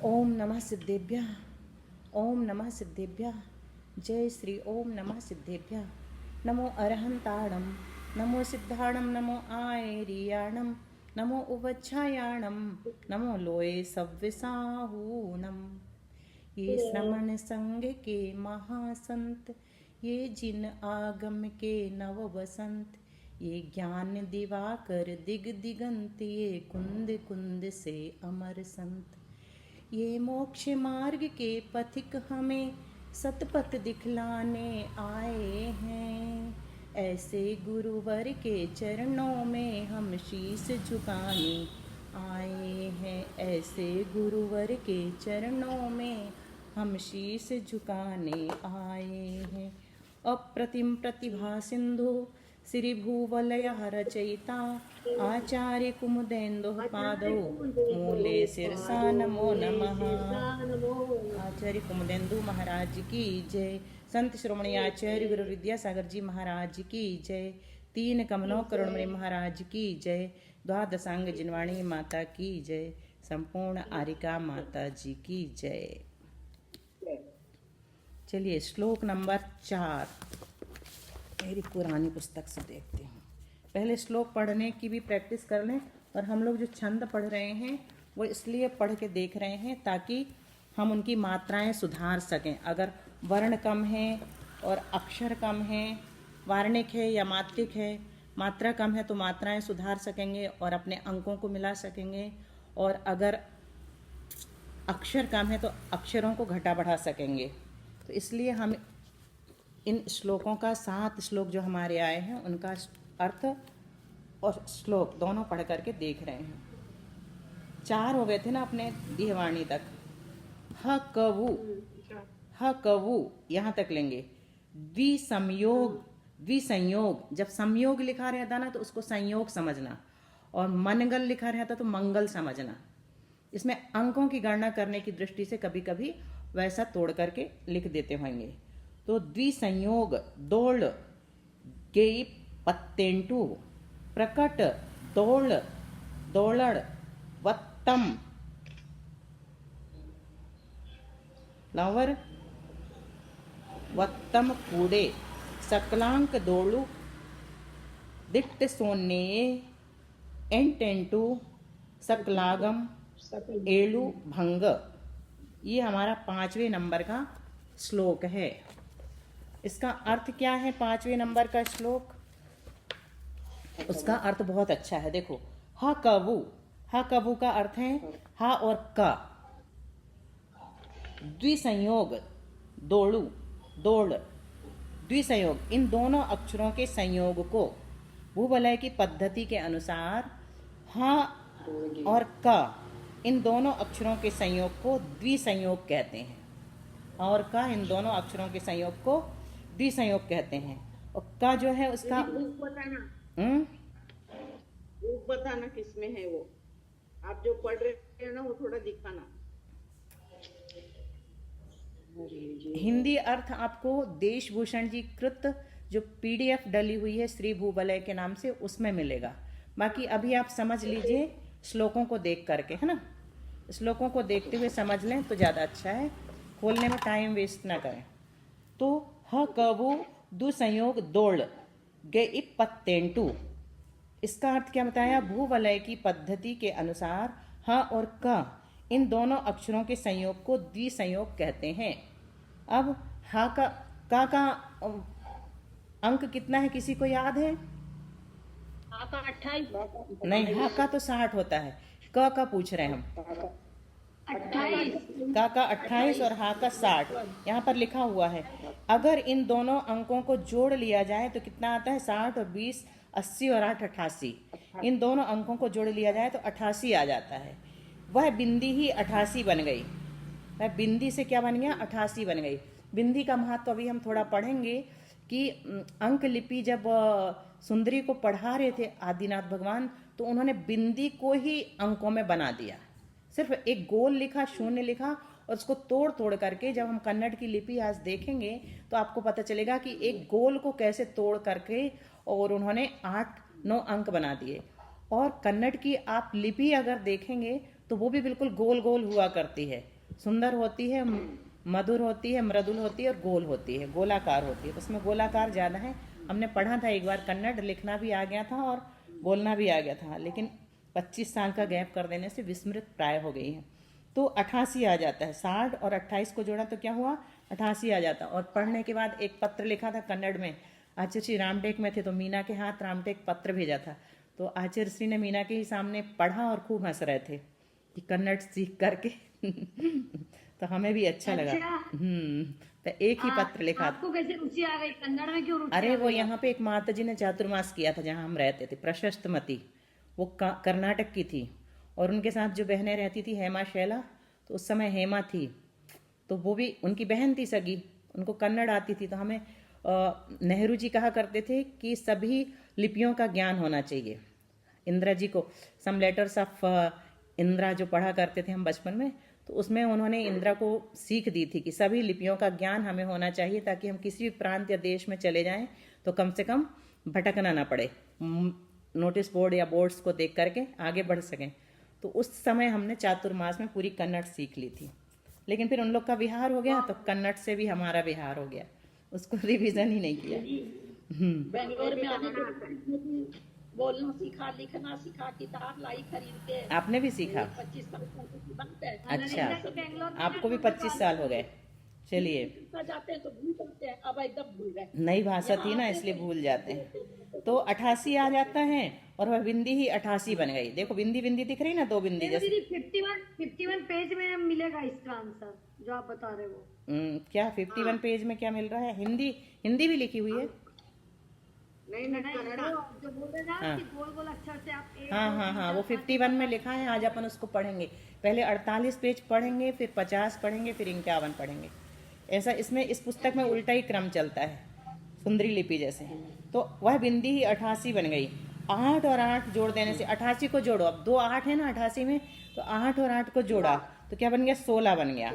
ओम नमः सिद्धेभ्यः। ओम नमः सिद्धेभ्यः। जय श्री ओम नमः सिद्धेभ्यः। नमो अरहंताणं, नमो सिद्धाणं, नमो आयरियाणं, नमो उवच्छायाणं, नमो लोये सव्यसाहूणम्। ये श्रमण संग के महासंत, ये जिन आगम के नव बसंत, ये ज्ञान दिवाकर दिग दिगंत, ये कुंद कुंद से अमर संत। ये मोक्ष मार्ग के पथिक हमें सतपथ दिखलाने आए हैं। ऐसे गुरुवर के चरणों में हम शीश झुकाने आए हैं। ऐसे गुरुवर के चरणों में हम शीश झुकाने आए हैं। अप्रतिम प्रतिभा सिंधु श्री भूवलय रचयिता, आचार्य कुमुदेन्दु पादौ मूले शिरसा नमो नमः। आचार्य कुमुदेन्दु महाराज की जय। संत श्रोमणी आचार्य गुरु विद्यासागर जी महाराज की जय। तीन कमलों करुणमणि महाराज की जय। द्वादशांग जिनवाणी माता की जय। संपूर्ण आरिका माता जी की जय। चलिए श्लोक नंबर 4 मेरी पुरानी पुस्तक से देखते हैं। पहले श्लोक पढ़ने की भी प्रैक्टिस कर लें। और हम लोग जो छंद पढ़ रहे हैं वो इसलिए पढ़ के देख रहे हैं ताकि हम उनकी मात्राएं सुधार सकें। अगर वर्ण कम है और अक्षर कम है, वार्णिक है या मात्रिक है, मात्रा कम है तो मात्राएं सुधार सकेंगे और अपने अंकों को मिला सकेंगे। और अगर अक्षर कम है तो अक्षरों को घटा बढ़ा सकेंगे। तो इसलिए हम इन श्लोकों का 7 श्लोक जो हमारे आए हैं उनका अर्थ और श्लोक दोनों पढ़ करके देख रहे हैं। 4 हो गए थे ना अपने देहवाणी तक। ह कवु यहाँ तक लेंगे। द्विसंयोग, जब संयोग लिखा रहता ना तो उसको संयोग समझना, और मनगल लिखा रहता तो मंगल समझना। इसमें अंकों की गणना करने की दृष्टि से कभी कभी वैसा तोड़ करके लिख देते होंगे। तो द्विसंयोग दोल गेई पत्तेंटू, प्रकट दोल दोलड़ वत्तम लवर वत्तम कूड़े, सकलांक दोलू दिट्ट सोने एंटेंटू सकलागम एलू भंग। ये हमारा 5वें नंबर का श्लोक है। इसका अर्थ क्या है? 5वें नंबर का श्लोक, उसका अर्थ बहुत अच्छा है। देखो, हा कवु का अर्थ है हा और का। द्विसंयोग दोड़ू दौड़, द्विसंयोग इन दोनों अक्षरों के संयोग को भूवलय की पद्धति के अनुसार हा और का, इन दोनों अक्षरों के संयोग को द्विसंयोग कहते हैं। और का इन दोनों अक्षरों के संयोग को द्विसंयोग कहते हैं। और का जो है उसका बताना किसमें है वो, आप जो पढ़ रहे हैं ना वो थोड़ा दिखाना। हिंदी अर्थ आपको देशभूषण जी कृत जो PDF डली हुई है श्री भूवलय के नाम से, उसमें मिलेगा। बाकी अभी आप समझ लीजिए श्लोकों को देख करके, है ना। श्लोकों को देखते हुए समझ लें तो ज़्यादा अच्छा है, खोलने में टाइम वेस्ट ना करें। तो ह कवु दुसंयोग दौड़ गे पत्तेंटू, इसका अर्थ क्या बताया? भूवलय की पद्धति के अनुसार ह और क इन दोनों अक्षरों के संयोग को द्विसंयोग कहते हैं। अब हा का अंक कितना है, किसी को याद है? हा का 28 नहीं, हा का तो 60 होता है। क का पूछ रहे हैं हम। 28 का 28 और हा का 60 यहाँ पर लिखा हुआ है। अगर इन दोनों अंकों को जोड़ लिया जाए तो कितना आता है? 60 और 20 80 और 8 88। इन दोनों अंकों को जोड़ लिया जाए तो 88 आ जाता है। वह बिंदी ही 88 बन गई। वह बिंदी से क्या बन गया? 88 बन गई। बिंदी का महत्व अभी हम थोड़ा पढ़ेंगे कि अंक लिपि जब सुंदरी को पढ़ा रहे थे आदिनाथ भगवान, तो उन्होंने बिंदी को ही अंकों में बना दिया। सिर्फ एक गोल लिखा, शून्य लिखा, और उसको तोड़ तोड़ करके जब हम कन्नड़ की लिपि आज देखेंगे तो आपको पता चलेगा कि एक गोल को कैसे तोड़ करके और उन्होंने 8-9 अंक बना दिए। और कन्नड़ की आप लिपि अगर देखेंगे तो वो भी बिल्कुल गोल गोल हुआ करती है, सुंदर होती है, मधुर होती है, मृदुल होती है और गोल होती है, गोलाकार होती है। उसमें गोलाकार ज़्यादा है। हमने पढ़ा था एक बार, कन्नड़ लिखना भी आ गया था और बोलना भी आ गया था, लेकिन 25 साल का गैप कर देने से विस्मृत प्राय हो गई है। तो 88 आ जाता है, 60 और 28 को जोड़ा तो क्या हुआ, 88 आ जाता। और पढ़ने के बाद एक पत्र लिखा था कन्नड़ में, आचार्य श्री रामटेक में थे तो मीना के हाथ रामटेक पत्र भेजा था, तो आचार्य श्री ने मीना के ही सामने पढ़ा और खूब हंस रहे थे कि कन्नड़ सीख करके तो हमें भी अच्छा लगा। तो एक ही पत्र लिखा। आपको कैसे रुचि आ गई कन्नड़ में, क्यों रुचि अरे आ वो गई? यहाँ पे एक माता जी ने चातुर्मास किया था जहाँ हम रहते थे, प्रशस्तमती, वो कर्नाटक की थी, और उनके साथ जो बहनें रहती थी हेमा शैला, तो उस समय हेमा थी, तो वो भी उनकी बहन थी सगी, उनको कन्नड़ आती थी। तो हमें नेहरू जी कहा करते थे कि सभी लिपियों का ज्ञान होना चाहिए। इंदिरा जी को सम लेटर्स ऑफ इंदिरा जो पढ़ा करते थे हम बचपन में, तो उसमें उन्होंने इंदिरा को सीख दी थी कि सभी लिपियों का ज्ञान हमें होना चाहिए, ताकि हम किसी भी प्रांत या देश में चले जाएं तो कम से कम भटकना ना पड़े, नोटिस बोर्ड या बोर्ड्स को देख करके आगे बढ़ सकें। तो उस समय हमने चातुर्मास में पूरी कन्नड़ सीख ली थी, लेकिन फिर उन लोग का विहार हो गया तो कन्नड़ से भी हमारा विहार हो गया, उसको रिवीजन ही नहीं किया। बेंगलोर में आने के बाद बोलना सीखा, लिखना सीखा, किताब लाई खरीद के। आपने भी सीखा? 25 साल की बात है। अच्छा, आपको भी 25 साल हो गए। चलिए, जाते हैं तो भूल जाते हैं, अब एकदम भूल गए। नई भाषा थी ना इसलिए भूल जाते हैं। तो 88 आ जाता है और वह बिंदी ही 88 बन गई। देखो बिंदी बिंदी दिख रही ना, दो बिंदी जैसे। दीदी 51 पेज में मिलेगा इसका आंसर जो आप बता रहे हो। क्या 51 पेज में क्या मिल रहा है? हिंदी भी लिखी हुई है। नहीं कन्नड़ा जो बोल रहे ना कि गोल गोल अक्षर से आप हाँ, वो 51 में लिखा है। आज अपन उसको पढ़ेंगे। पहले 48 पेज पढ़ेंगे, फिर 50 पढ़ेंगे, फिर 51 पढ़ेंगे। ऐसा इसमें इस पुस्तक में उल्टा ही क्रम चलता है, सुंदरी लिपि जैसे। तो वह बिंदी ही 88 बन गई। 8 और 8 जोड़ देने से 88 को जोड़ो, अब 2 8 है ना 88 में, तो 8 और 8 को जोड़ा तो क्या बन गया, 16 बन गया।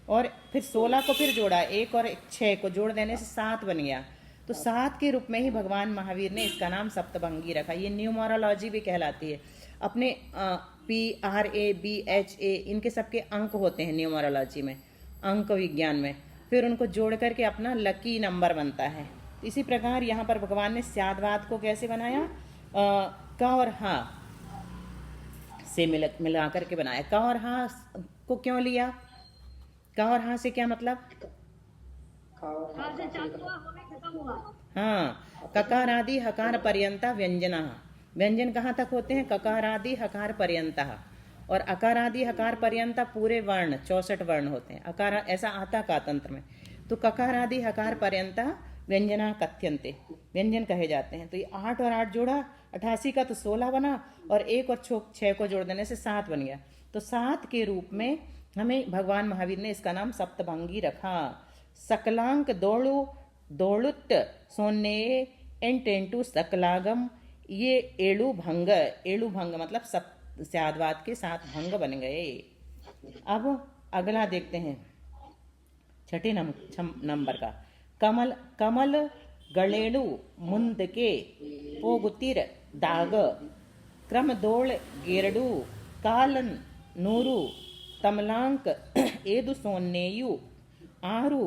और फिर 16 को फिर जोड़ा, 1 और 6 को जोड़ देने से 7 बन गया। तो 7 के रूप में ही भगवान महावीर ने इसका नाम सप्तभंगी रखा। ये न्यूमरोलॉजी भी कहलाती है। अपने PRABHA इनके सबके अंक होते हैं न्यूमरोलॉजी में, अंक विज्ञान में, फिर उनको जोड़ करके अपना लकी नंबर बनता है। इसी प्रकार यहाँ पर भगवान ने स्याद्वाद को कैसे बनाया, क और हा से मिला करके बनाया। क और हा को क्यों लिया, क और हा से क्या मतलब, हाँ, ककारादि हकार पर्यंता व्यंजना। व्यंजन कहाँ तक होते हैं, ककारादि हकार पर्यंता, और अकारादि हकार पर्यंता पूरे वर्ण 64 वर्ण होते हैं। अकार ऐसा आता का तंत्र में। तो ककारादि हकार पर्यंता व्यंजना कथ्यन्ते, व्यंजन कहे जाते हैं। तो ये 8 और 8 जोड़ा, 88 का तो 16 बना, और 1 और 6 को जोड़ देने से 7 बन गया। तो 7 के रूप में हमें भगवान महावीर ने इसका नाम सप्तभंगी रखा। सकलांक दौड़ुत सोने एंटेंटू सकलागम, ये एड़ू भंग मतलब स्याद्वाद के 7 भंग बन गए। अब अगला देखते हैं, छठे नंबर का। कमल गलेड़ू मुंद के पोगुतिर दाग, क्रम दौड़ गेरडू कालन नूरू तमलांक ಏದು ಸೊನ್ನೆಯು ಆರು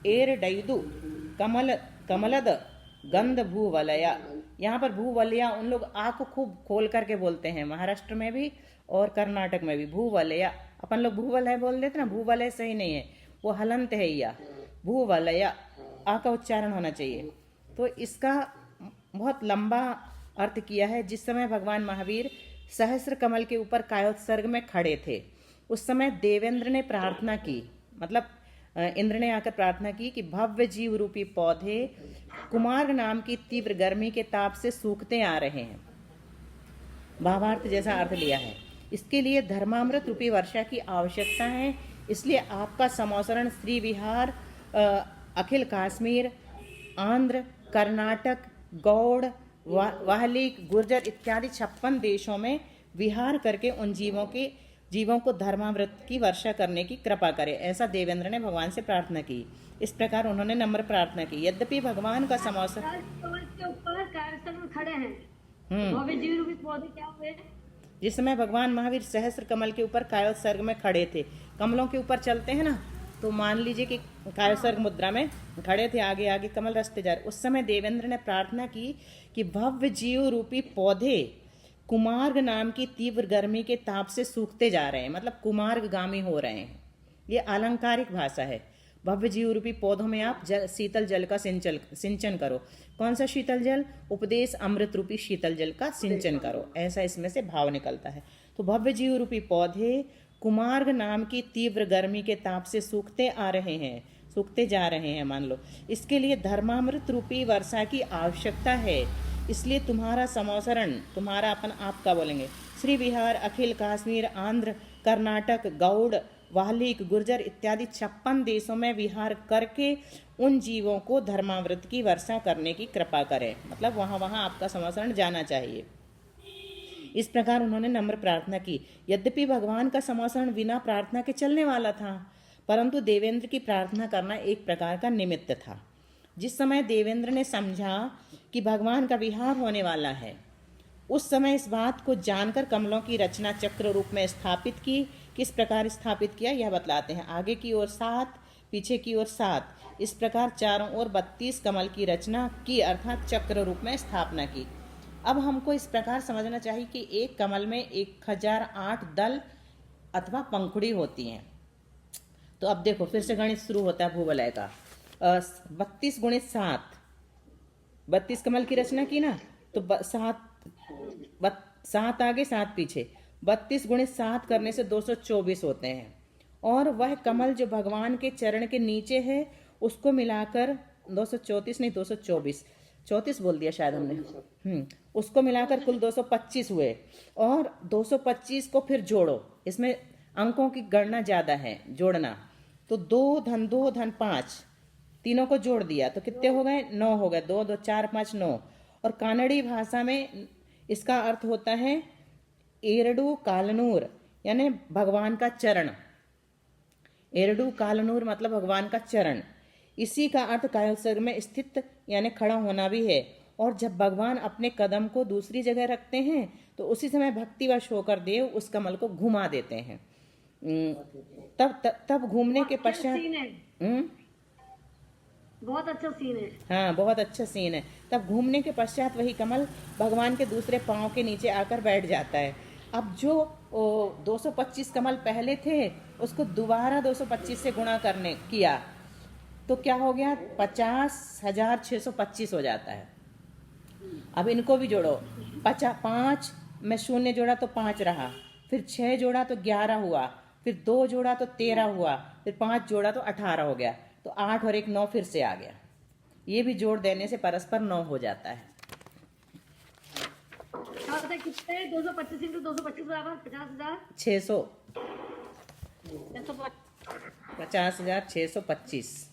ಏರಡೈದು कमलद गंध भूवलय। यहाँ पर भूवलया उन लोग आ को खूब खोल करके बोलते हैं, महाराष्ट्र में भी और कर्नाटक में भी। भूवलया अपन लोग भूवलय बोल देते ना, भूवलय सही नहीं है, वो हलंत है या भूवलय, आ का उच्चारण होना चाहिए। तो इसका बहुत लंबा अर्थ किया है। जिस समय भगवान महावीर सहस्र कमल के ऊपर कायोत्सर्ग में खड़े थे, उस समय देवेंद्र ने प्रार्थना की, मतलब इंद्र ने आकर प्रार्थना की कि भव्य जीव रूपी पौधे कुमार नाम की तीव्र गर्मी के ताप से सूखते आ रहे हैं। भावार्थ जैसा अर्थ लिया है। इसके लिए धर्मामृत रूपी वर्षा की आवश्यकता है। इसलिए आपका समौसरण श्री विहार अखिल कश्मीर, आंध्र, कर्नाटक, गौड़, वाहलिक, गुर्जर इत्यादि 56 देशों में विहार करके उन जीवों को धर्मामृत की वर्षा करने की कृपा करे, ऐसा देवेंद्र ने भगवान से प्रार्थना की। इस प्रकार उन्होंने नम्र प्रार्थना की। यद्यपि भगवान का समौसरण के ऊपर कार्यस्थल में खड़े हैं, भव्य जीव रूपी पौधे क्या हुए, जिस समय भगवान महावीर सहस्त्र कमल के ऊपर कायोत्सर्ग में खड़े थे, कमलों के ऊपर चलते हैं ना, तो मान लीजिए कि कायोत्सर्ग मुद्रा में खड़े थे, आगे आगे कमल रचते जा रहे। उस समय देवेंद्र ने प्रार्थना की कि भव्य जीव रूपी पौधे कुमार्ग नाम की तीव्र गर्मी के ताप से सूखते जा रहे हैं, मतलब कुमार्गगामी हो रहे हैं। ये अलंकारिक भाषा है। भव्य जीव रूपी पौधों में आप शीतल जल का सिंचन करो। कौन सा शीतल जल? उपदेश अमृत रूपी शीतल जल का सिंचन करो, ऐसा इसमें से भाव निकलता है। तो भव्य जीव रूपी पौधे कुमार्ग नाम की तीव्र गर्मी के ताप से सूखते जा रहे हैं मान लो। इसके लिए धर्मामृत रूपी वर्षा की आवश्यकता है। इसलिए तुम्हारा समोसरण, तुम्हारा अपन आपका बोलेंगे, श्री बिहार, अखिल कश्मीर, आंध्र, कर्नाटक, गौड़, वाल्मीकि, गुर्जर इत्यादि 56 देशों में विहार करके उन जीवों को धर्मामृत की वर्षा करने की कृपा करें। मतलब वहाँ वहाँ आपका समोसरण जाना चाहिए। इस प्रकार उन्होंने नम्र प्रार्थना की। यद्यपि भगवान का समोसरण बिना प्रार्थना के चलने वाला था, परंतु देवेंद्र की प्रार्थना करना एक प्रकार का निमित्त था। जिस समय देवेंद्र ने समझा कि भगवान का विहार होने वाला है, उस समय इस बात को जानकर कमलों की रचना चक्र रूप में स्थापित की। किस प्रकार स्थापित किया यह बतलाते हैं। आगे की ओर 7, पीछे की ओर 7, इस प्रकार चारों ओर 32 कमल की रचना की, अर्थात चक्र रूप में स्थापना की। अब हमको इस प्रकार समझना चाहिए कि एक कमल में 1008 दल अथवा पंखुड़ी होती हैं। तो अब देखो फिर से गणित शुरू होता है भूवलय का। 32 गुणित 7, 32 कमल की रचना की ना, तो 7 आगे 7 पीछे, 32 गुणित 7 करने से 224 होते हैं। और वह कमल जो भगवान के चरण के नीचे है उसको मिलाकर 234 नहीं 224, 34 बोल दिया शायद हमने, उसको मिलाकर कुल 225 हुए। और 225 को फिर जोड़ो, इसमें अंकों की गणना ज्यादा है जोड़ना। तो 2 धन 2 धन 5, तीनों को जोड़ दिया तो कितने हो गए? 9 हो गए। 2 2 4 5 9। और कानड़ी भाषा में इसका अर्थ होता है एरडू कालनूर, यानी भगवान का चरण। एरडू कालनूर मतलब भगवान का चरण। इसी का अर्थ कायोत्सर्ग में स्थित यानी खड़ा होना भी है। और जब भगवान अपने कदम को दूसरी जगह रखते हैं तो उसी समय भक्तिवश होकर देव उस कमल को घुमा देते हैं। तब घूमने के पश्चात बहुत अच्छा सीन है। हाँ, बहुत अच्छा सीन है। तब घूमने के पश्चात वही कमल भगवान के दूसरे पांव के नीचे आकर बैठ जाता है। अब जो 225 कमल पहले थे उसको दोबारा 225 से गुणा करने किया तो क्या हो गया? 50,625 हो जाता है। अब इनको भी जोड़ो। 5 में 0 जोड़ा तो 5 रहा, फिर 6 जोड़ा तो 11 हुआ, फिर 2 जोड़ा तो 13 हुआ, फिर 5 जोड़ा तो 18 हो गया। तो 8 और 1 9 फिर से आ गया। ये भी जोड़ देने से परस्पर 9 हो जाता है। कितने? 225 इंटू 225 बराबर 50,000 600 50,625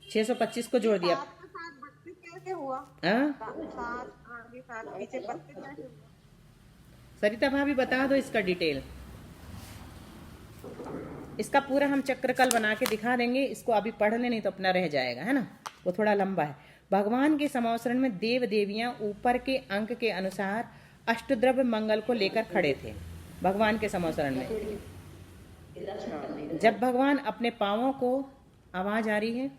625 को जोड़ दिया। कैसे हुआ? सरिता भाभी बता दो इसका डिटेल। इसका पूरा हम चक्र कल बना के दिखा देंगे। इसको अभी पढ़ ले, नहीं तो अपना रह जाएगा, है ना, वो थोड़ा लंबा है। भगवान के समवसरण में देव देवियां ऊपर के अंक के अनुसार अष्टद्रव्य मंगल को लेकर खड़े थे। भगवान के समवसरण में जब भगवान अपने पांवों को, आवाज आ रही है,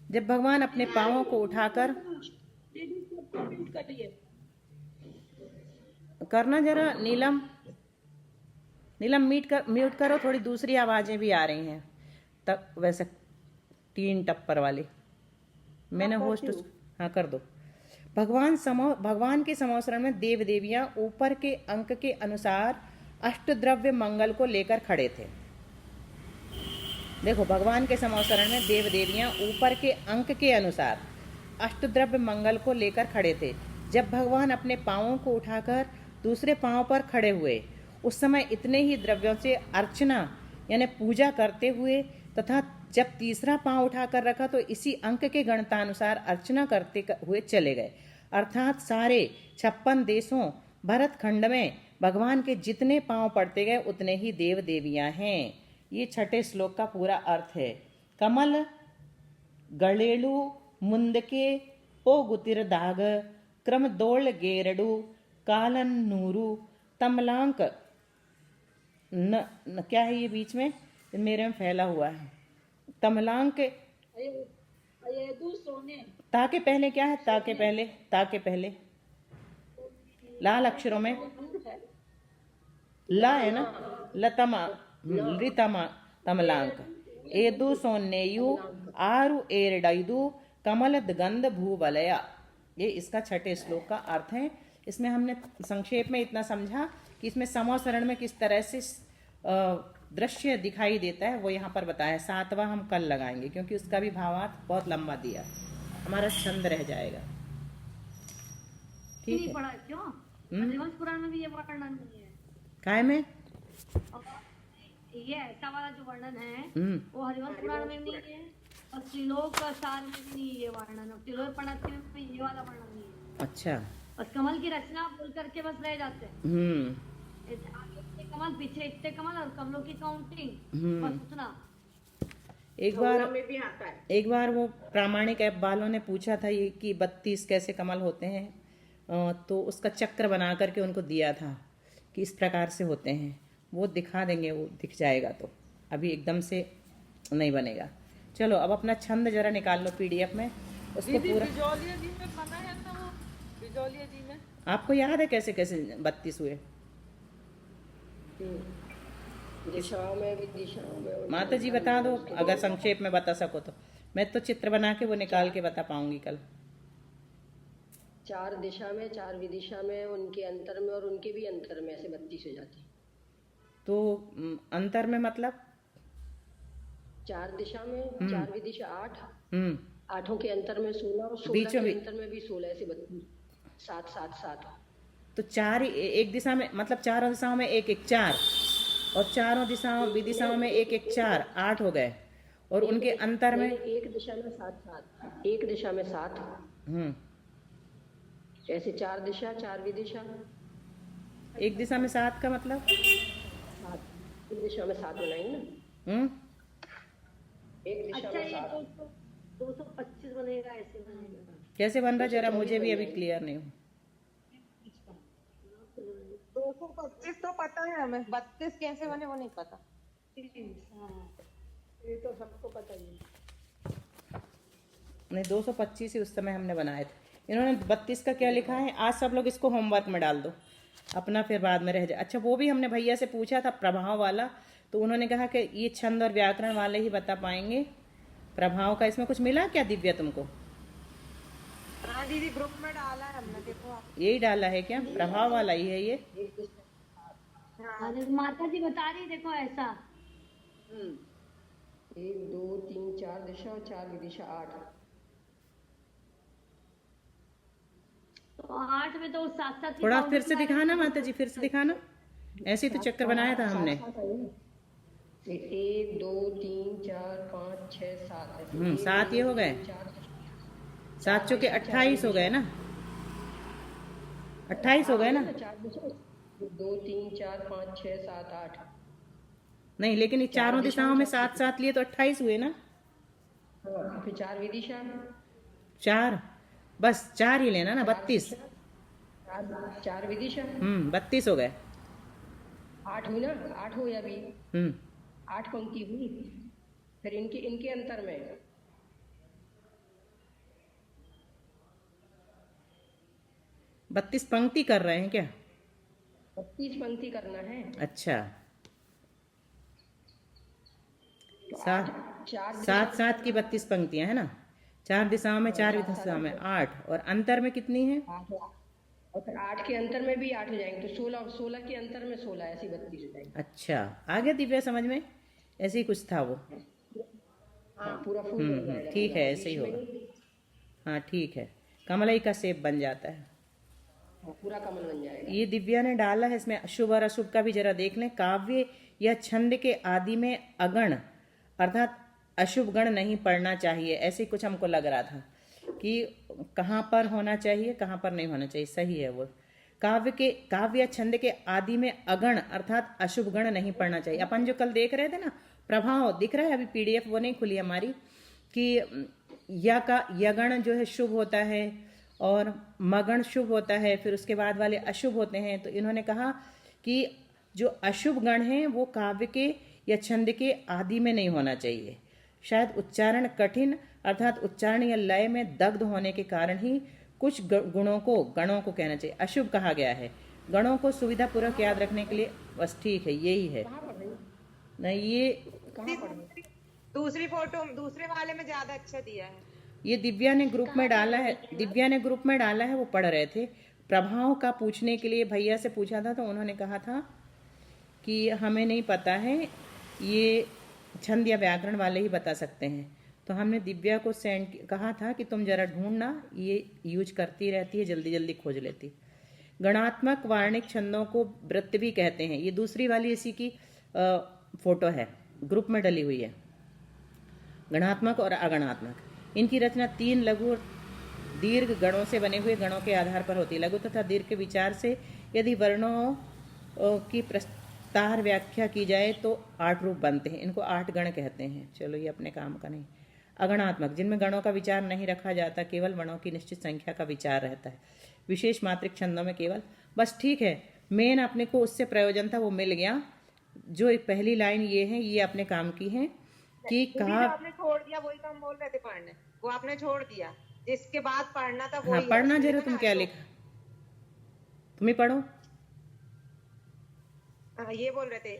जब भगवान अपने पांवों को उठाकर करना जरा नीलम म्यूट करो, थोड़ी दूसरी आवाजें भी आ रही हैं। तब वैसे 3 टप्पर वाली मैंने होस्ट, हाँ कर दो। भगवान के समवसरण में देव देवियां ऊपर के अंक के अनुसार अष्टद्रव्य मंगल को लेकर खड़े थे। देखो, भगवान के समवसरण में देव देवियां ऊपर के अंक के अनुसार अष्टद्रव्य मंगल को लेकर खड़े थे। जब भगवान अपने पांवों को उठाकर दूसरे पांव पर खड़े हुए उस समय इतने ही द्रव्यों से अर्चना यानी पूजा करते हुए तथा जब तीसरा पांव उठाकर रखा तो इसी अंक के गणतानुसार अर्चना करते हुए चले गए। अर्थात सारे 56 देशों भरत खंड में भगवान के जितने पांव पड़ते गए उतने ही देव देवियां हैं। ये 6ठे श्लोक का पूरा अर्थ है। कमल गलेलु मुंदके पोगुतिर दाग क्रम दोल गेरडु कालन नूरु तमलांक न क्या है ये बीच में, मेरे में फैला हुआ है। तमलांक के ये दू सोने ता के पहले क्या है, ता के पहले लाल अक्षरों में ला है ना, लतमा रितमा तमलांक एदु सोन्नेयु आरु एरडैदु कमलद गंध भूवलया। ये इसका छठे श्लोक का अर्थ है। इसमें हमने संक्षेप में इतना समझा कि इसमें समोसरण में किस तरह से दृश्य दिखाई देता है वो यहाँ पर बताया। सातवां हम कल लगाएंगे क्योंकि उसका भी भावार्थ बहुत लंबा दिया, हमारा छंद रह जाएगा। ठीक है, पढ़ा क्यों? हरिवंश पुराण में भी ये वर्णन नहीं है। काय में और ये ऐसा वाला जो वर्णन है वो हरिवंश पुराण में भी नहीं है और त्रिलोक सार में भी नहीं है ये वर्णन, और त्रिलोक प्रणति में भी ये वाला वर्णन नहीं है। अच्छा, बस कमल की रचना बोल करके बस रह जाते हैं। आगे इतने कमल, पीछे इतने कमल और कमलों की काउंटिंग, बस उतना। एक बार वो प्रामाणिक ऐप वालों ने पूछा था ये कि 32 कैसे कमल होते हैं, तो उसका चक्र बना करके उनको दिया था कि इस प्रकार से होते हैं। वो दिखा देंगे, वो दिख जाएगा, तो अभी एकदम से नहीं बनेगा। चलो अब अपना छंद जरा निकाल लो पीडीएफ में, उसको पूरा। बिजौलिया जी में बना है ना वो, बिजौलिया जी में आपको याद है कैसे कैसे 32 हुए? दिशाओं में भी, दिशाओं में। माता जी बता दो अगर संक्षेप में बता सको तो। मैं तो चित्र बना के वो निकाल के बता पाऊंगी कल। 4 दिशा में, 4 विदिशा में, उनके अंतर में और उनके भी अंतर में, ऐसे 32 हो जाती। तो अंतर में मतलब 4 दिशा में, 4 विदिशा 8, 8 के अंतर में 16 और 16 बीचों के में अंतर में भी 16, ऐसे 32, 7 7 7। तो 4 एक दिशा में, मतलब चारों दिशाओं में 1 1 4, और चारों दिशाओं विदिशाओं में 1 1 4, 8 हो गए। और उनके अंतर में एक दिशा में 7 7, एक दिशा में 7, ऐसे 4 दिशा, 4 विदिशा। एक दिशा में 7 का मतलब 7, एक दिशा में 7 बनाएंगे ना। एक दिशा अच्छा, में ये 7, 225 बनेगा, ऐसे बनेगा। कैसे बन रहा जरा मुझे भी अभी क्लियर नहीं हूँ। 225 तो पता है हमें, 32 कैसे बने वो नहीं पता। ये तो सबको पता ही है। नहीं, 225 ही उस समय हमने बनाए थे। इन्होंने 32 का क्या लिखा है, आज सब लोग इसको होमवर्क में डाल दो अपना, फिर बाद में रह जाए। अच्छा, वो भी हमने भैया से पूछा था प्रभाव वाला, तो उन्होंने कहा कि ये छंद और व्याकरण वाले ही बता पाएंगे प्रभाव का। इसमें कुछ मिला क्या दिव्या तुमको? हाँ दीदी, ग्रुप में डाला है हमने, देखो आप। यही डाला है क्या, प्रभाव वाला ही है ये? अरे माता जी बता रही, देखो ऐसा 1 2 3 4 दिशा और 4 विदिशा 8। तो 8 में तो साथ साथ थोड़ा फिर से दिखाना माता जी, फिर से दिखाना। ऐसे ही तो चक्कर बनाया था हमने। 1 2 3 4 5 6 7, 7 ये हो गए, 7 चौके 28 हो गए ना, 28 हो गए ना। 2 3 4 5 6 7 8। नहीं, लेकिन ये चारों दिशाओं में 7 7 लिए तो 28 हुए ना। फिर 4 विदिशा, 4, बस 4 ही लेना ना, 32। 4 विदिशा 32 हो गए। 8 हुई ना, 8 हुई अभी, 8 पंक्ति हुई। फिर इनके अंतर में 32 पंक्ति कर रहे हैं क्या? 32 पंक्ति करना है। अच्छा, तो 7 7 की 32 पंक्तियां है ना, 4 दिशाओं में, 4 दिशाओं में 8, और अंतर में कितनी है? 8, और फिर 8 के अंतर में भी 8 हो जाएंगे, तो 16, और 16 के अंतर में 16, ऐसी 32 हो जाएंगे। अच्छा, आ गया दिव्या समझ में? ऐसे ही कुछ था वो। हाँ, पूरा फूल बन जाएगा। ठीक है, ऐसे ही होगा। हाँ ठीक है, कमलई का शेप बन जाता है। पूरा कमल बन जाएगा। ये दिव्या ने डाला है इसमें शुभ और अशुभ का भी जरा देख लें। काव्य या छंद के आदि में अगण अर्थात अशुभ गण नहीं पढ़ना चाहिए, ऐसे कुछ हमको लग रहा था कि कहाँ पर होना चाहिए, कहाँ पर नहीं होना चाहिए। सही है वो। काव्य या छंद के आदि में अगण अर्थात अशुभ गण नहीं पढ़ना चाहिए। अपन जो कल देख रहे थे ना, प्रभाव दिख रहा है, अभी पीडीएफ वो नहीं खुली हमारी, कि यगण जो है शुभ होता है और मगण शुभ होता है, फिर उसके बाद वाले अशुभ होते हैं। तो इन्होंने कहा कि जो अशुभ गण हैं वो काव्य के या छंद के आदि में नहीं होना चाहिए। शायद उच्चारण कठिन अर्थात उच्चारण या लय में दग्ध होने के कारण ही कुछ गणों को कहना चाहिए अशुभ कहा गया है। गणों को सुविधा पूर्वक याद रखने के लिए बस ठीक है, यही है। नहीं, ये दूसरी फोटो दूसरे वाले में ज्यादा अच्छा दिया है। ये दिव्या ने ग्रुप में डाला है, वो पढ़ रहे थे। प्रभाव का पूछने के लिए भैया से पूछा था तो उन्होंने कहा था कि हमें नहीं पता है, ये छंद या व्याकरण वाले ही बता सकते हैं। तो हमने दिव्या को कहा था कि तुम जरा ढूंढना, ये यूज करती रहती है, जल्दी जल्दी खोज लेती। गणात्मक वार्णिक छंदों को वृत्त भी कहते हैं। ये दूसरी वाली इसी की फोटो है, ग्रुप में डली हुई है। गणात्मक और अगणात्मक, इनकी रचना 3 लघु और दीर्घ गणों से बने हुए गणों के आधार पर होती है। लघु तथा दीर्घ के विचार से यदि वर्णों की प्रस्तार व्याख्या की जाए तो 8 रूप बनते हैं। इनको 8 गण कहते हैं। चलो, ये अपने काम का नहीं। अगणात्मक, जिनमें गणों का विचार नहीं रखा जाता, केवल वर्णों की निश्चित संख्या का विचार रहता है। विशेष मात्रिक छंदों में केवल, बस ठीक है, मेन अपने को उससे प्रयोजन था वो मिल गया। जो पहली लाइन ये है, ये अपने काम की है कि कहा आपने छोड़ दिया, वही तो हम बोल रहे थे पढ़ने, वो आपने छोड़ दिया, जिसके बाद पढ़ना था वो। हाँ, पढ़ना जरूर। तुम क्या लिखा, तुम ही पढ़ो। ये बोल रहे थे,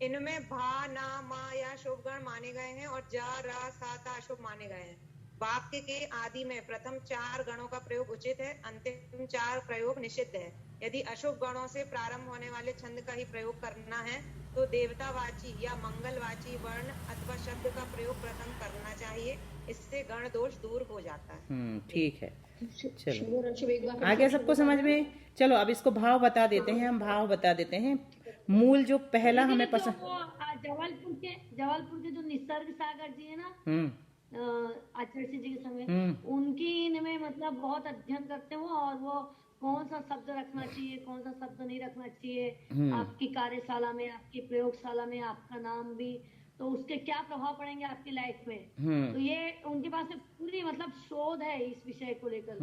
इनमें भा, ना, मा या शुभ गण माने गए हैं और जा, रा, सा, ता अशुभ माने गए हैं। वाक्य के आदि में प्रथम 4 गणों का प्रयोग उचित है, अंतिम 4 प्रयोग निषिद्ध है। यदि अशुभ गणों से प्रारंभ होने वाले छंद का ही प्रयोग करना है तो देवतावाची या मंगलवाची वर्ण अथवा शब्द का प्रयोग प्रथम करना चाहिए। इससे गण दोष दूर हो जाता है। ठीक है, चलो आगे सबको समझ में। चलो अब इसको भाव बता देते हैं, हम भाव बता देते हैं। मूल जो पहला हमें पसंद, जबलपुर के जो निसर्ग सागर जी है ना, आचार्य जी के समय, उनकी इनमें मतलब बहुत अध्ययन करते हो और वो कौन सा शब्द रखना चाहिए, कौन सा शब्द नहीं रखना चाहिए, आपकी कार्यशाला में, आपकी प्रयोगशाला में आपका नाम भी, तो उसके क्या प्रभाव पड़ेंगे आपकी लाइफ में। तो ये उनके पास पूरी मतलब शोध है इस विषय को लेकर।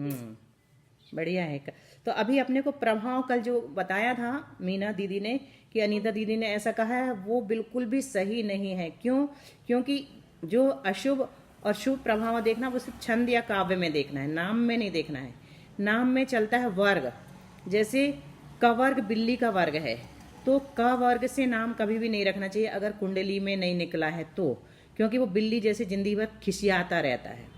बढ़िया है। तो अभी अपने को प्रभाव कल जो बताया था मीना दीदी ने कि अनीता दीदी ने ऐसा कहा है, वो बिल्कुल भी सही नहीं है। क्यों? क्योंकि जो अशुभ और शुभ प्रभाव देखना वो सिर्फ छंद या काव्य में देखना है, नाम में नहीं देखना है। नाम में चलता है वर्ग, जैसे क वर्ग बिल्ली का वर्ग है तो क वर्ग से नाम कभी भी नहीं रखना चाहिए अगर कुंडली में नहीं निकला है तो, क्योंकि वो बिल्ली जैसे जिंदगी भर खिसियाता रहता है।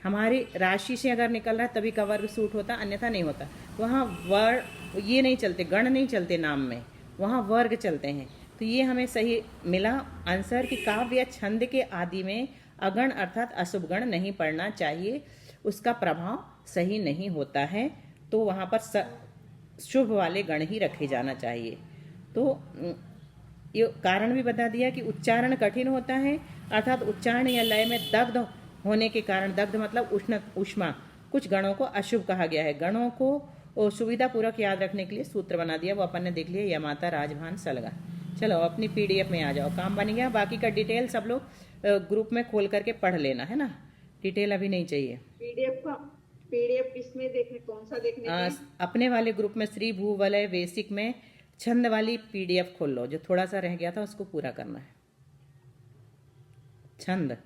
हमारी राशि से अगर निकल रहा है तभी क वर्ग सूट होता, अन्यथा नहीं होता। वहाँ वर्ग ये नहीं चलते, गण नहीं चलते नाम में, वहाँ वर्ग चलते हैं। तो ये हमें सही मिला आंसर कि काव्य या छंद के आदि में अगण अर्थात अशुभ गण नहीं पढ़ना चाहिए, उसका प्रभाव सही नहीं होता है। तो वहाँ पर शुभ वाले गण ही रखे जाना चाहिए। तो ये कारण भी बता दिया कि उच्चारण कठिन होता है अर्थात उच्चारण या लय में दग्ध होने के कारण, दग्ध मतलब उष्मा, कुछ गणों को अशुभ कहा गया है। गणों को सुविधा पूर्वक याद रखने के लिए सूत्र बना दिया, वो अपन ने देख लिया, यमाता राजभान सलगा। चलो अपनी पीडीएफ में आ जाओ, काम बन गया। बाकी का डिटेल सब लोग ग्रुप में खोल करके पढ़ लेना है ना, डिटेल अभी नहीं चाहिए। पीडीएफ किसमें देखने, कौन सा देखने? अपने वाले ग्रुप में श्री भूवलय बेसिक में छंद वाली पीडीएफ खोल लो, जो थोड़ा सा रह गया था उसको पूरा करना है। छंद,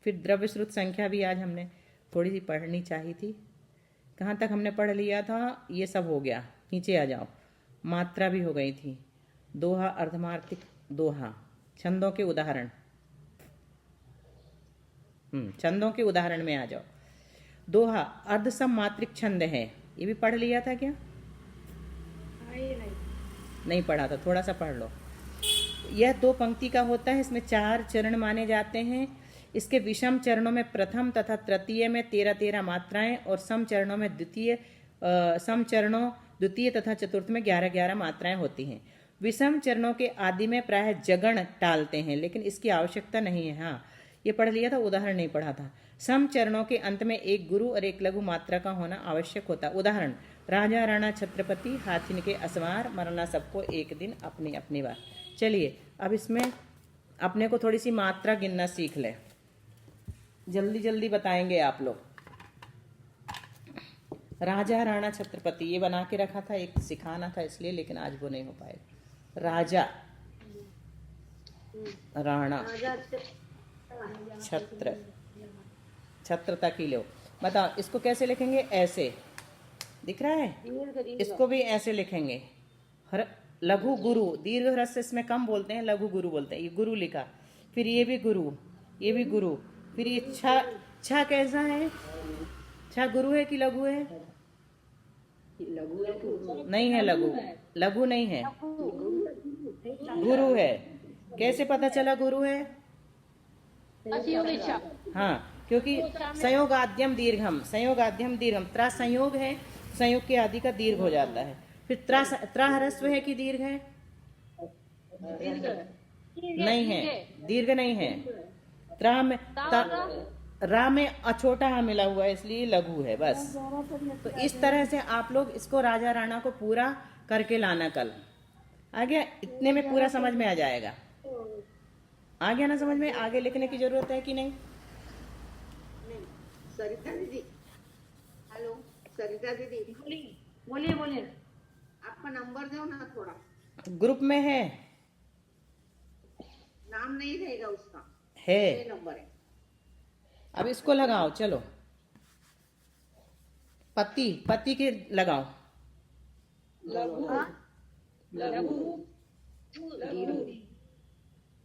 फिर द्रव्य श्रुत संख्या भी आज हमने थोड़ी सी पढ़नी चाहिए थी। कहाँ तक हमने पढ़ लिया था? ये सब हो गया, नीचे आ जाओ। मात्रा भी हो गई थी, दोहा, अर्धमार्थिक दोहा, छंदों के उदाहरण। छंदों के उदाहरण में आ जाओ। दोहा अर्धसम मात्रिक छंद है, ये भी पढ़ लिया था क्या? नहीं पढ़ा था, थोड़ा सा पढ़ लो। यह 2 पंक्ति का होता है, इसमें 4 चरण माने जाते हैं। इसके विषम चरणों में प्रथम तथा तृतीय में 13-13 मात्राएं और सम चरणों में द्वितीय तथा चतुर्थ में 11-11 मात्राएं होती हैं। विषम चरणों के आदि में प्रायः जगण टालते हैं, लेकिन इसकी आवश्यकता नहीं है। हाँ, ये पढ़ लिया था, उदाहरण नहीं पढ़ा था। सम चरणों के अंत में एक गुरु और एक लघु मात्रा का होना आवश्यक होता। उदाहरण, राजा राणा छत्रपति, हाथिन के असवार, मरना सबको एक दिन अपनी अपनी बार। चलिए अब इसमें अपने को थोड़ी सी मात्रा गिनना सीख ले, जल्दी जल्दी बताएंगे आप लोग। राजा राणा छत्रपति ये बना के रखा था, एक सिखाना था इसलिए, लेकिन आज वो नहीं हो पाएगा। राजा, राणा, छत्र, छत्र तक ही लो। बताओ इसको कैसे लिखेंगे? ऐसे दिख रहा है, इसको भी ऐसे लिखेंगे। लघु गुरु, दीर्घ ह्रस्व इसमें कम बोलते हैं, लघु गुरु बोलते हैं। ये गुरु लिखा, फिर ये भी गुरु, ये भी गुरु, फिर ये छ, छ कैसा है? छ गुरु है कि लघु है? लघु है नहीं है, लघु, लघु नहीं है, गुरु है। कैसे पता चला गुरु है? हाँ, क्योंकि संयोगाद्यम दीर्घम, संयोगाद्यम दीर्घम, त्रा संयोग है, संयोग के आदि का दीर्घ हो जाता है। फिर त्रा ह्रस्व है कि दीर्घ है? नहीं है, दीर्घ नहीं है। त्रा में रा में अछोटा हाँ मिला हुआ है, इसलिए लघु है बस। तो इस तरह से आप लोग इसको राजा राणा को पूरा करके लाना कल। आ गया? इतने में पूरा समझ में आ जाएगा। आ गया ना समझ में? आगे लिखने की जरूरत है कि नहीं? सरिता दीदी, हेलो सरिता दीदी, बोलिए बोलिए। आपका नंबर दो ना थोड़ा। ग्रुप में है, नाम नहीं रहेगा उसका, है। ये नंबर है। अब इसको लगाओ, चलो। पति, पति के लगाओ।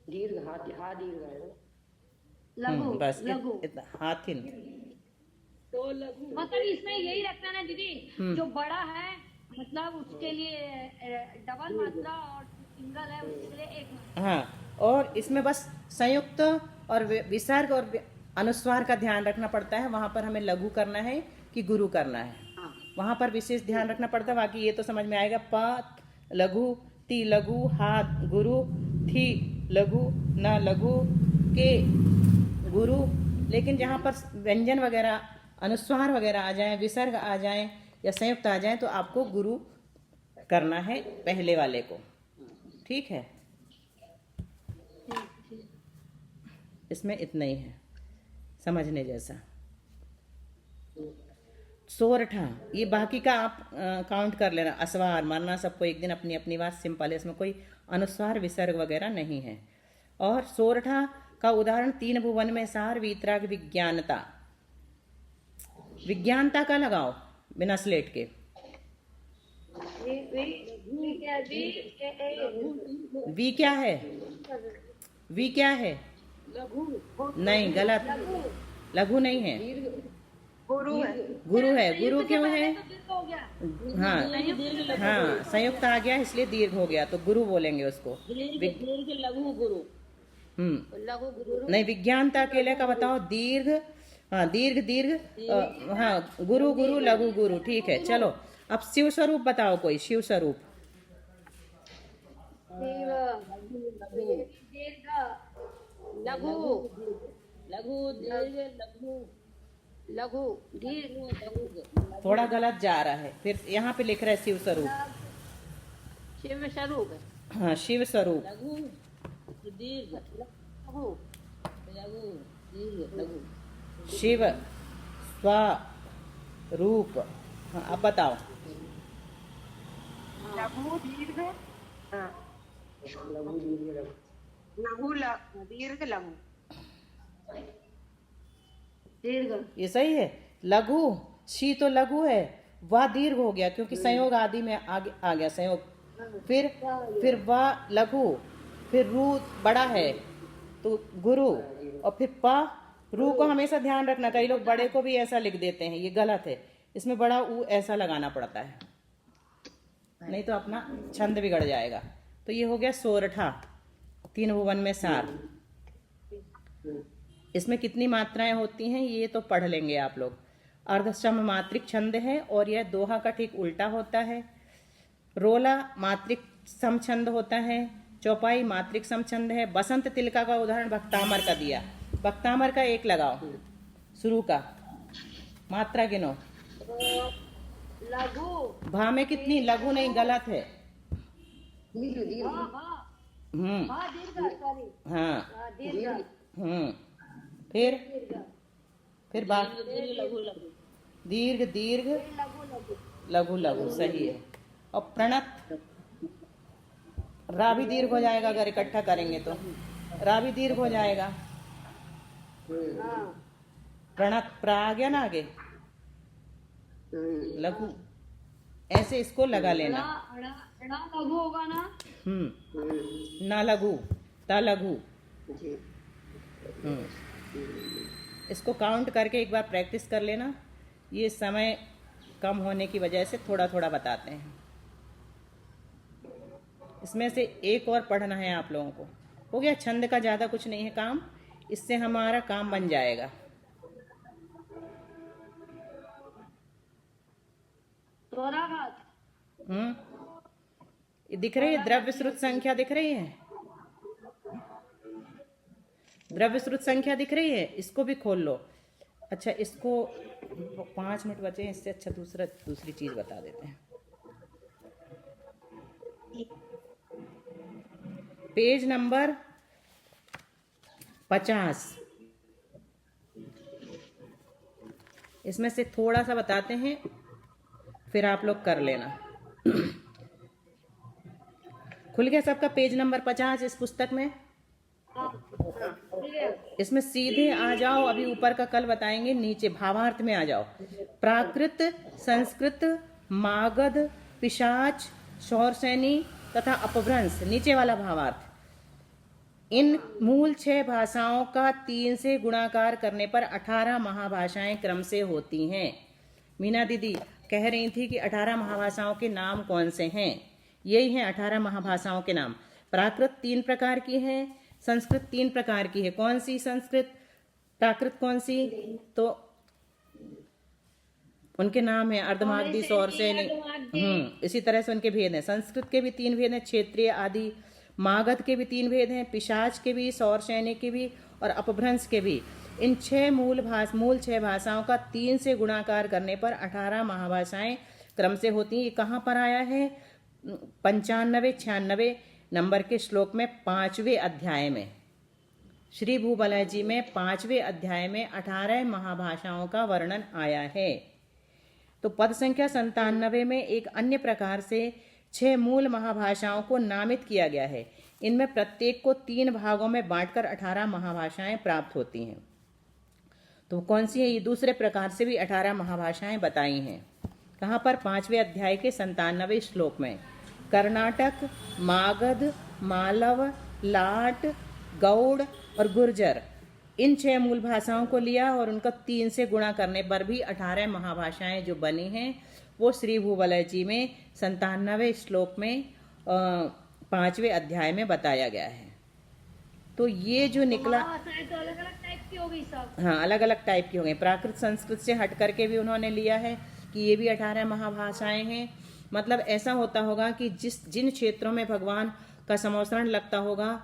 दीर्घ हाथ, हा दीर्घ है। लघु, बस लघु। इतना हाथिन। तो लघु मतलब इसमें यही रखना ना दीदी, जो बड़ा है मतलब उसके लिए डबल मात्रा और सिंगल है उसके लिए एक मात्रा। हाँ, और इसमें बस संयुक्त और विसर्ग और अनुस्वार का ध्यान रखना पड़ता है। वहां पर हमें लघु करना है कि गुरु करना है, वहां पर विशेष ध्यान रखना पड़ता है। बाकी ये तो समझ में आएगा। प लघु, ती लघु, हा गुरु, थी लघु, न लघु, के गुरु। लेकिन जहां पर व्यंजन वगैरह, अनुस्वार वगैरह आ जाए, विसर्ग आ जाए या संयुक्त आ जाए, तो आपको गुरु करना है पहले वाले को। ठीक है? इसमें इतना ही है समझने जैसा। सोरठा, ये बाकी का आप काउंट कर लेना। अस्वार मानना सबको एक दिन अपनी अपनी बात, सिंपल है, इसमें कोई अनुस्वार विसर्ग वगैरह नहीं है। और सोरठा का उदाहरण तीन भुवन में सार, वीतराग, विज्ञानता। विज्ञानता का लगाओ बिना स्लेट के। वी क्या है? वी क्या है? नहीं, गलत, लघु नहीं है, गुरु है। गुरु है। गुरु क्यों है? हाँ हाँ, संयुक्त आ गया इसलिए दीर्घ हो गया, तो गुरु बोलेंगे उसको। लघु गुरु, लघु गुरु। नहीं, विज्ञानता अकेले का बताओ। दीर्घ, हाँ दीर्घ दीर्घ, हाँ गुरु गुरु लघु गुरु। ठीक है, चलो अब शिव स्वरूप बताओ कोई। शिव स्वरूप लघु, लघु दीर्घ, लघु लघु दीर्घ, लघु। थोड़ा गलत जा रहा है, फिर यहाँ पे लिख रहा है शिव स्वरूप। शिव स्वरूप, हाँ शिव स्वरूप। लघु दीर्घ, लघु लघु दीर्घ, लघु। शिव स्वरूप। हाँ, अब बताओ। लघु दीर्घ, हाँ, लघु दीर्घ लघु। लघु दीर्घ लघु। दीर्घ, ये सही है। लघु, शी तो लघु है, वह दीर्घ हो गया क्योंकि संयोग आदि में आगे आ गया संयोग। फिर वह लघु, फिर रू बड़ा है तो गुरु, और फिर प रू को हमेशा ध्यान रखना। कई लोग बड़े को भी ऐसा लिख देते हैं, ये गलत है। इसमें बड़ा ऊ ऐसा लगाना पड़ता है, नहीं तो अपना छंद बिगड़ जाएगा। तो ये हो गया सोरठा, तीन भुवन में सार। इसमें कितनी मात्राएं होती हैं ये तो पढ़ लेंगे आप लोग। अर्धसम मात्रिक छंद है और यह दोहा का ठीक उल्टा होता है। रोला मात्रिक सम छंद होता है। चौपाई मात्रिक सम छंद है। बसंत तिलका का उदाहरण भक्तामर का दिया। भक्तामर का एक लगाओ, शुरू का मात्रा गिनो। लघु, भा में कितनी? लघु नहीं, गलत है। दीर्घ दीर्घ, दीर्घ, सॉरी, हाँ दीर्घ, फिर बात दीर्घ दीर्घ, लघु लघु, सही है। और प्रणत, रा भी दीर्घ हो जाएगा अगर इकट्ठा करेंगे तो, रा भी दीर्घ हो जाएगा। प्रणत प्रा आ गया ना आगे, लघु, ऐसे इसको लगा लेना। लघु होगा ना। ना लघु, ता लघु। इसको काउंट करके एक बार प्रैक्टिस कर लेना। ये समय कम होने की वजह से थोड़ा थोड़ा बताते हैं। इसमें से एक और पढ़ना है आप लोगों को। हो गया, छंद का ज़्यादा कुछ नहीं है काम, इससे हमारा काम बन जाएगा। ये दिख रही है द्रव्य श्रुत संख्या, दिख रही है द्रव्य श्रुत संख्या दिख रही है, इसको भी खोल लो। अच्छा, इसको 5 मिनट बचे हैं, इससे अच्छा दूसरी चीज बता देते हैं। पेज नंबर 50, इसमें से थोड़ा सा बताते हैं, फिर आप लोग कर लेना। खुल गया सबका पेज नंबर 50 इस पुस्तक में? इसमें सीधे आ जाओ, अभी ऊपर का कल बताएंगे, नीचे भावार्थ में आ जाओ। प्राकृत, संस्कृत, मागध, पिशाच, शौरसैनी तथा अपभ्रंश, नीचे वाला भावार्थ। इन मूल 6 भाषाओं का 3 से गुणाकार करने पर 18 महाभाषाएं क्रम से होती हैं। मीना दीदी कह रही थी कि 18 महाभाषाओं के नाम कौन से हैं? यही हैं 18 महाभाषाओं के नाम। प्राकृत 3 प्रकार की है, संस्कृत 3 प्रकार की है। कौन सी संस्कृत, प्राकृत कौन सी? तो उनके नाम है अर्धमागधी, सौरसैनी। इसी तरह से उनके भेद हैं। संस्कृत के भी 3 भेद हैं, क्षेत्रीय आदि। मागध के भी 3 भेद हैं, पिशाच के भी, सौरसैनी के भी और अपभ्रंश के भी। इन 6 मूल 6 भाषाओं का 3 से गुणाकार करने पर 18 महाभाषाएं क्रम से होती हैं। ये कहाँ पर आया है? 95-96 नंबर के श्लोक में 5वें अध्याय में, श्री भूबलय जी में 5वें अध्याय में 18 महाभाषाओं का वर्णन आया है। तो पद संख्या 97 में एक अन्य प्रकार से 6 मूल महाभाषाओं को नामित किया गया है। इनमें प्रत्येक को 3 भागों में बांटकर 18 महाभाषाएं प्राप्त होती हैं। तो कौन सी है? ये दूसरे प्रकार से भी 18 महाभाषाएं बताई हैं। कहाँ पर? 5वें अध्याय के 97वें श्लोक में। कर्नाटक, मागध, मालव, लाट, गौड़ और गुर्जर, इन 6 मूल भाषाओं को लिया और उनका 3 से गुणा करने पर भी 18 महाभाषाएं जो बनी हैं वो श्री भूबलय जी में 97वें श्लोक में 5वें अध्याय में बताया गया है। तो ये जो निकला, तो अलग अलग टाइप की हो गई सब। हाँ, अलग अलग टाइप की हो गई। प्राकृत संस्कृत से हट करके भी उन्होंने लिया है कि ये भी 18 महाभाषाएं हैं। मतलब ऐसा होता होगा कि जिन क्षेत्रों में भगवान का समवसरण लगता होगा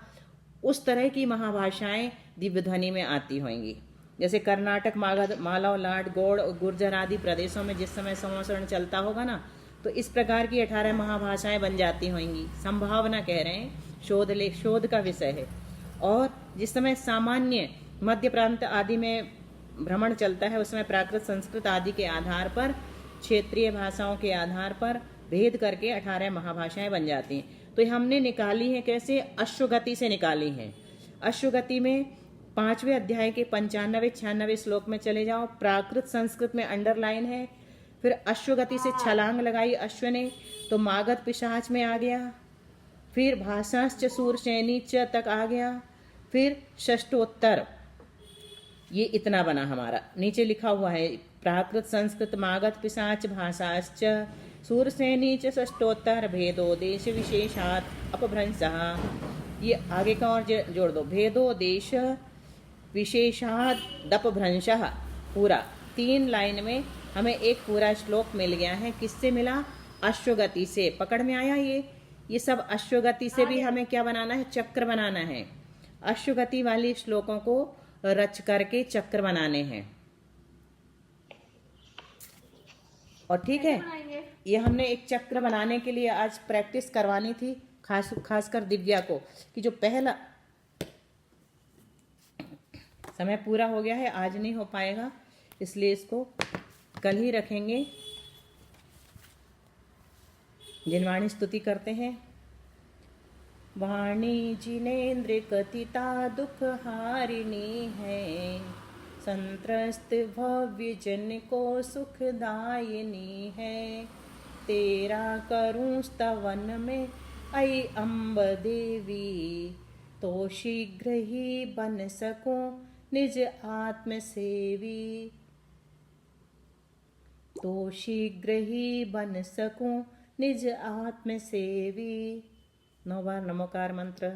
उस तरह की महाभाषाएं दिव्य ध्वनि में आती होंगी। जैसे कर्नाटक, मागध, मालव, लाट, गौड़ और गुर्जर आदि प्रदेशों में जिस समय समवसरण चलता होगा ना, तो इस प्रकार की 18 महाभाषाएं बन जाती होंगी। संभावना कह रहे हैं, शोध का विषय है। और जिस समय सामान्य मध्य प्रांत आदि में भ्रमण चलता है उस समय प्राकृत, संस्कृत आदि के आधार पर, क्षेत्रीय भाषाओं के आधार पर भेद करके 18 महाभाषाएं बन जाती हैं। तो ये हमने निकाली है कैसे? अश्वगति से निकाली है। अश्वगति में 5वें अध्याय के 95-96 श्लोक में चले जाओ। प्राकृत संस्कृत में अंडरलाइन है। फिर अश्वगति से छलांग लगाई अश्व ने, तो मागध पिशाच में आ गया। फिर भाषाश्च शूरसैनी च तक आ गया। फिर षष्ठोत्तर, ये इतना बना हमारा। नीचे लिखा हुआ है प्राकृत, संस्कृत, मागध, पिशाच, भाषाश्च शूरसैनी च षष्ठोत्तर भेदो देश विशेषात् अपभ्रंशः। ये आगे का और जोड़ दो, भेदो देश विशेषात् अपभ्रंशः। पूरा 3 लाइन में हमें एक पूरा श्लोक मिल गया है। किससे मिला? अश्वगति से। पकड़ में आया? ये सब अश्वगति से भी हमें क्या बनाना है? चक्र बनाना है। अश्वगति वाली श्लोकों को रच करके चक्र बनाने हैं। और ठीक है, ये हमने एक चक्र बनाने के लिए आज प्रैक्टिस करवानी थी, खासकर दिव्या को, कि जो पहला समय पूरा हो गया है, आज नहीं हो पाएगा, इसलिए इसको कल ही रखेंगे। जिनवाणी स्तुति करते हैं। वाणी जिनेन्द्र कथिता दुख हारिणी है, संत्रस्त भव्य जन को सुखदायिनी है। तेरा करूं स्तवन में ऐ अम्ब देवी, तो शीघ्र ही बन सकूं निज आत्म सेवी, तो शीघ्र ही बन सकूं निज आत्म सेवी। 9 बार नमोकार मंत्र।